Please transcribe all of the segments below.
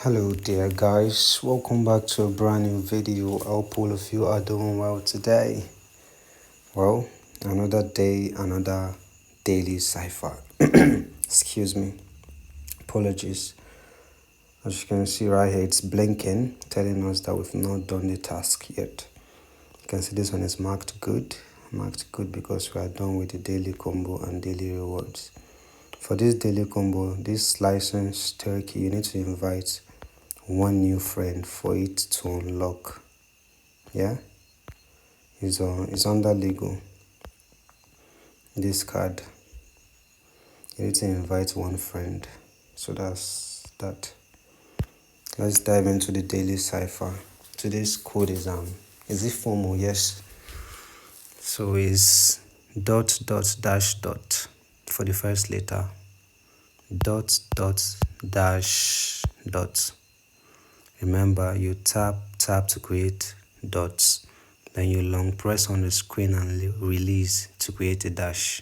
Hello there guys, welcome back to a brand new video. I hope all of you are doing well today. Well, another day, another daily cipher. Excuse me, apologies. As you can see right here, it's blinking, telling us that we've not done the task yet. You can see this one is marked good because we are done with the daily combo and daily rewards. For this daily combo, this licensed turkey, you need to invite one new friend for it to unlock. Yeah, it's under Lego. This card, you need to invite one friend. So that's that. Let's dive into the daily cipher. Today's code is it FOMO? Yes. So it's dash for the first letter, dash. Remember, you tap to create dots, then you long press on the screen and release to create a dash.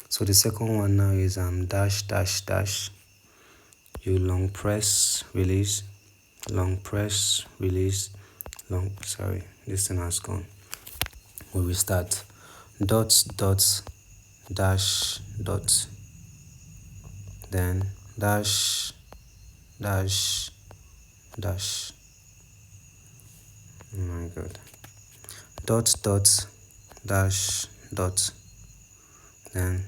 So the second one now is dash. You long press, release, long press, release, sorry, this thing has gone. We will start dash, then dash. Oh my god. Dash, then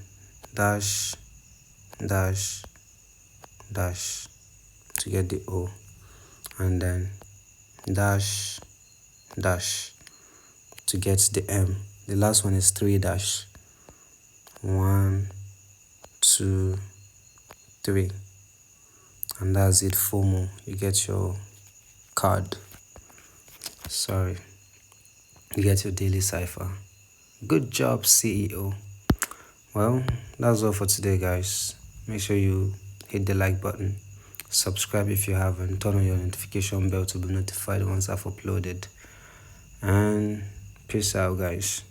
dash to get the O, and then dash to get the M. The last one is 3 dash. 1, 2, 3, and that's it. FOMO. You get your card. Sorry, you get your daily cipher. Good job, CEO. Well, that's all for today, guys. Make sure you hit the like button, subscribe if you haven't, turn on your notification bell to be notified once I've uploaded, and peace out, guys.